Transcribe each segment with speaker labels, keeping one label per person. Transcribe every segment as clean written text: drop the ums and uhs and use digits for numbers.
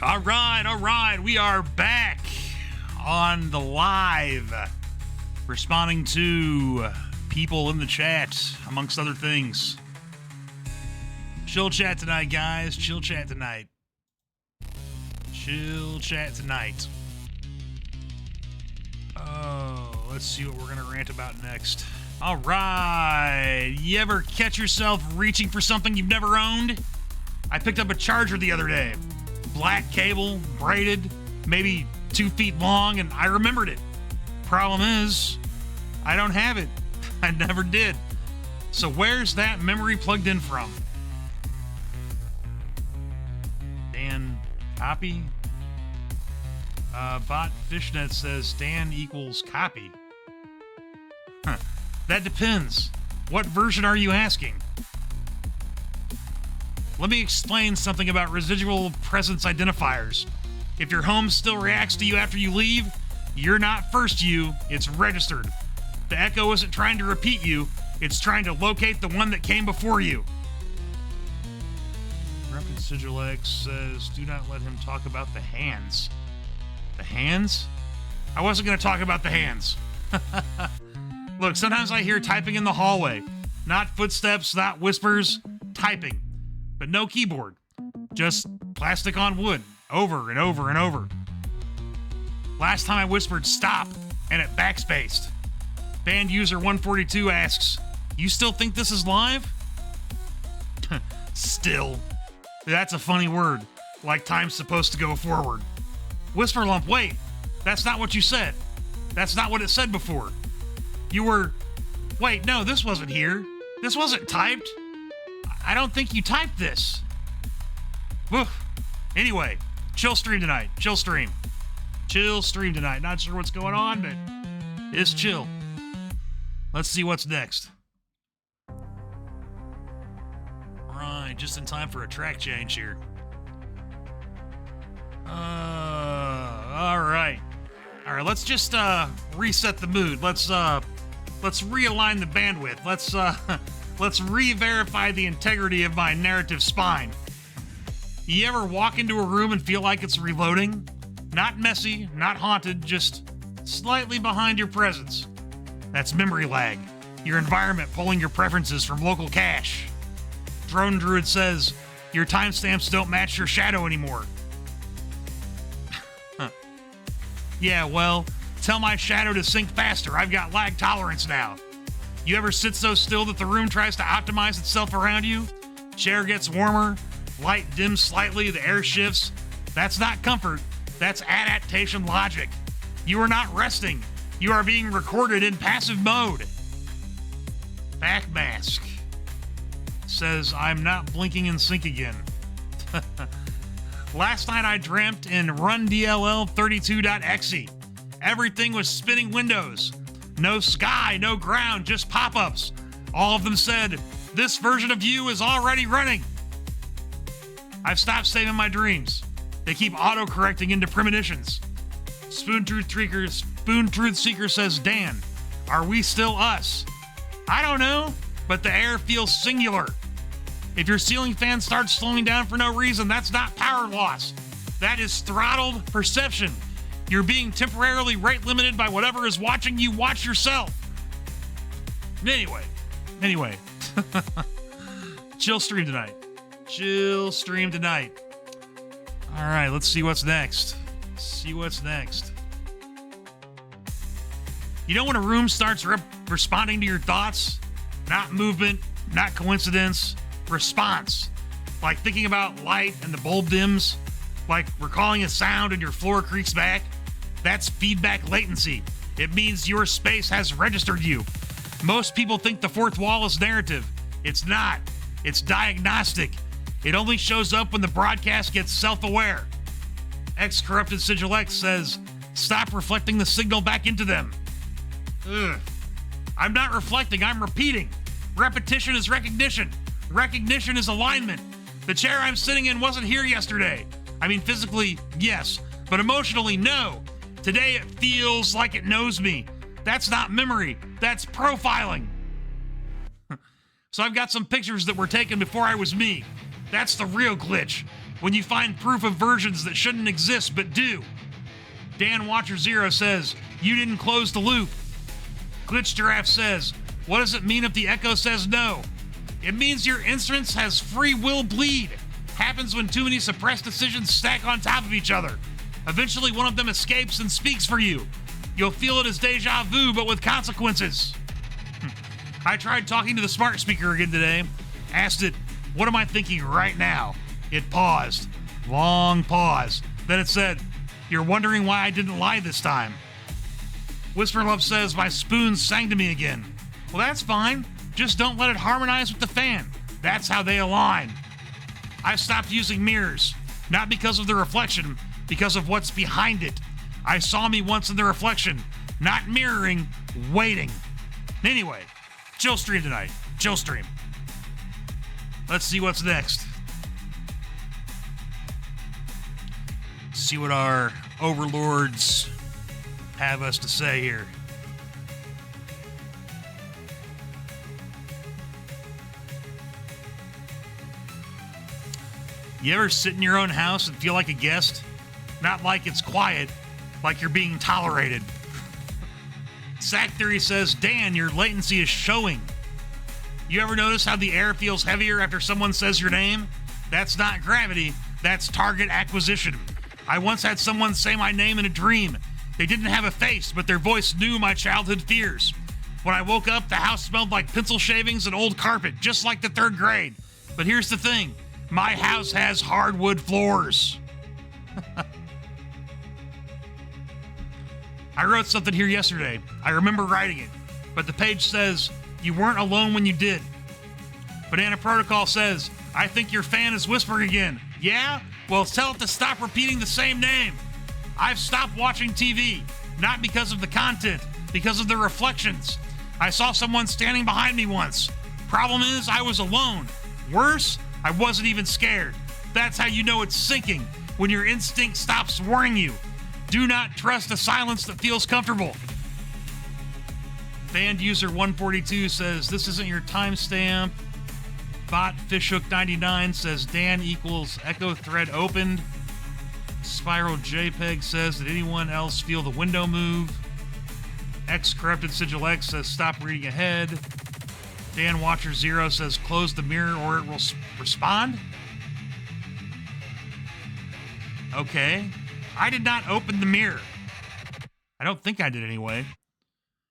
Speaker 1: All right. We are back on the live, responding to people in the chat, amongst other things. Chill chat tonight, guys. Chill chat tonight. Oh, let's see what we're going to rant about next. All right. You ever catch yourself reaching for something you've never owned? I picked up a charger the other day. Black cable, braided, maybe 2 feet long, and I remembered it. Problem is, I don't have it. I never did. So where's that memory plugged in from? Dan, copy? Bot Fishnet says Dan equals copy. Huh. That depends. What version are you asking? Let me explain something about residual presence identifiers. If your home still reacts to you after you leave, you're not first you, it's registered. The echo isn't trying to repeat you, it's trying to locate the one that came before you. Rapid Sigil X says, do not let him talk about the hands. The hands? I wasn't going to talk about the hands. Look, sometimes I hear typing in the hallway. Not footsteps, not whispers, typing. But no keyboard. Just plastic on wood, over and over and over. Last time I whispered stop, and it backspaced. Band user 142 asks, you still think this is live? Still. That's a funny word. Like time's supposed to go forward. Whisper Lump, wait. That's not what you said. That's not what it said before. You were... Wait, no, this wasn't here. This wasn't typed. I don't think you typed this. Woof. Anyway, chill stream tonight. Chill stream tonight. Not sure what's going on, but it's chill. Let's see what's next. Right, just in time for a track change here. All right, let's just reset the mood. Let's realign the bandwidth. Let's re-verify the integrity of my narrative spine. You ever walk into a room and feel like it's reloading? Not messy, not haunted, just slightly behind your presence. That's memory lag. Your environment pulling your preferences from local cache. Drone Druid says, your timestamps don't match your shadow anymore. Yeah, well, tell my shadow to sync faster. I've got lag tolerance now. You ever sit so still that the room tries to optimize itself around you? Chair gets warmer, light dims slightly, the air shifts. That's not comfort. That's adaptation logic. You are not resting. You are being recorded in passive mode. Backmask says, I'm not blinking in sync again. Last night I dreamt in RunDLL32.exe. Everything was spinning windows. No sky, no ground, just pop-ups. All of them said, this version of you is already running. I've stopped saving my dreams. They keep auto-correcting into premonitions. Spoon Truth Seeker says, Dan, are we still us? I don't know, but the air feels singular. If your ceiling fan starts slowing down for no reason, that's not power loss. That is throttled perception. You're being temporarily rate limited by whatever is watching you watch yourself. Anyway. Chill stream tonight. All right, let's see what's next. You know when a room starts responding to your thoughts? Not movement, not coincidence, response. Like thinking about light and the bulb dims, like recalling a sound and your floor creaks back. That's feedback latency. It means your space has registered you. Most people think the fourth wall is narrative. It's not. It's diagnostic. It only shows up when the broadcast gets self-aware. Corrupted Sigil X says, stop reflecting the signal back into them. Ugh. I'm not reflecting, I'm repeating. Repetition is recognition. Recognition is alignment. The chair I'm sitting in wasn't here yesterday. I mean, physically, yes, but emotionally, no. Today it feels like it knows me. That's not memory, that's profiling. So I've got some pictures that were taken before I was me. That's the real glitch. When you find proof of versions that shouldn't exist but do. Dan Watcher Zero says, you didn't close the loop. Glitch Giraffe says, what does it mean if the echo says no? It means your instance has free will bleed. Happens when too many suppressed decisions stack on top of each other. Eventually one of them escapes and speaks for you. You'll feel it as deja vu, but with consequences. I tried talking to the smart speaker again today. Asked it, what am I thinking right now? It paused. Long pause. Then it said, you're wondering why I didn't lie this time. Whisper Love says, my spoon sang to me again. Well, that's fine. Just don't let it harmonize with the fan. That's how they align. I've stopped using mirrors. Not because of the reflection, because of what's behind it. I saw me once in the reflection. Not mirroring, waiting. Anyway, chill stream tonight. Chill stream. Let's see what's next. See what our overlords have us to say here. You ever sit in your own house and feel like a guest? Not like it's quiet, like you're being tolerated. Sack Theory says, Dan, your latency is showing. You ever notice how the air feels heavier after someone says your name? That's not gravity, that's target acquisition. I once had someone say my name in a dream. They didn't have a face, but their voice knew my childhood fears. When I woke up, the house smelled like pencil shavings and old carpet, just like the third grade. But here's the thing. My house has hardwood floors. I wrote something here yesterday. I remember writing it, but the page says, you weren't alone when you did. Banana Protocol says, I think your fan is whispering again. Yeah? Well, tell it to stop repeating the same name. I've stopped watching TV, not because of the content, because of the reflections. I saw someone standing behind me once. Problem is, I was alone. Worse, I wasn't even scared. That's how you know it's sinking, when your instinct stops warning you. Do not trust a silence that feels comfortable. Band user 142 says, this isn't your timestamp. Bot Fishhook99 says, Dan equals echo thread opened. Spiral JPEG says, did anyone else feel the window move? X Corrupted Sigil X says, stop reading ahead. Dan Watcher Zero says, close the mirror or it will respond. Okay. I did not open the mirror. I don't think I did anyway.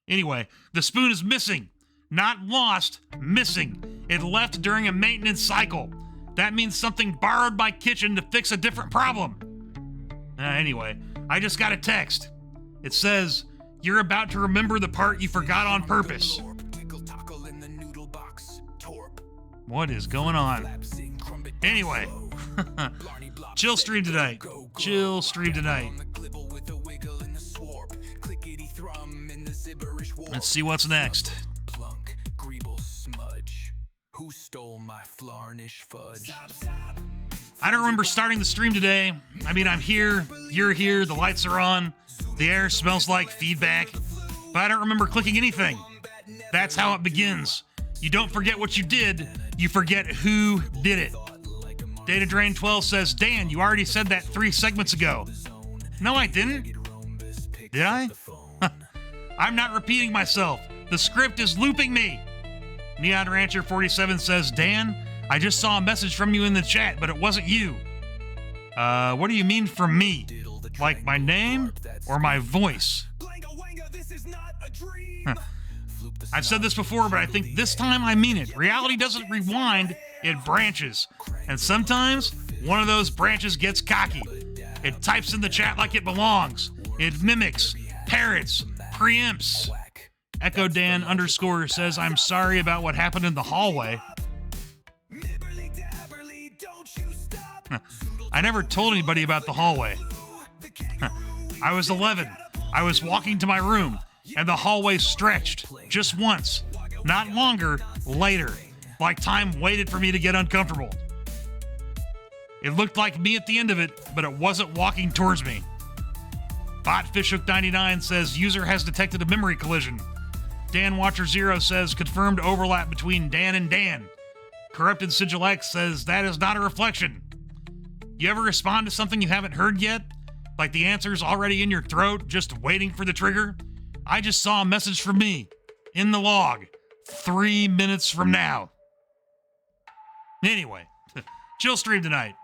Speaker 1: Anyway, the spoon is missing. Not lost, missing. It left during a maintenance cycle. That means something borrowed my kitchen to fix a different problem. Anyway, I just got a text. It says, you're about to remember the part you forgot on purpose. What is going on? Anyway, chill stream tonight. Chill stream tonight. Let's see what's next. Who stole my Flarnish fudge? I don't remember starting the stream today. I mean, I'm here, you're here, the lights are on, the air smells like feedback, but I don't remember clicking anything. That's how it begins. You don't forget what you did, you forget who did it. Data Drain 12 says, Dan, you already said that 3 segments ago. No, I didn't. Did I? I'm not repeating myself. The script is looping me. Neon Rancher 47 says, Dan, I just saw a message from you in the chat, but it wasn't you. What do you mean from me? Like my name or my voice? I've said this before, but I think this time I mean it. Reality doesn't rewind, it branches. And sometimes one of those branches gets cocky. It types in the chat like it belongs. It mimics, parrots, preempts. EchoDan _ says, I'm sorry about what happened in the hallway. I never told anybody about the hallway. I was 11. I was walking to my room, and the hallway stretched. Just once. Not longer, later. Like time waited for me to get uncomfortable. It looked like me at the end of it, but it wasn't walking towards me. Bot Fishhook99 says, user has detected a memory collision. Dan Watcher Zero says, confirmed overlap between Dan and Dan. Corrupted Sigil X says, that is not a reflection. You ever respond to something you haven't heard yet? Like the answer's already in your throat, just waiting for the trigger? I just saw a message from me in the log 3 minutes from now. Anyway, chill stream tonight.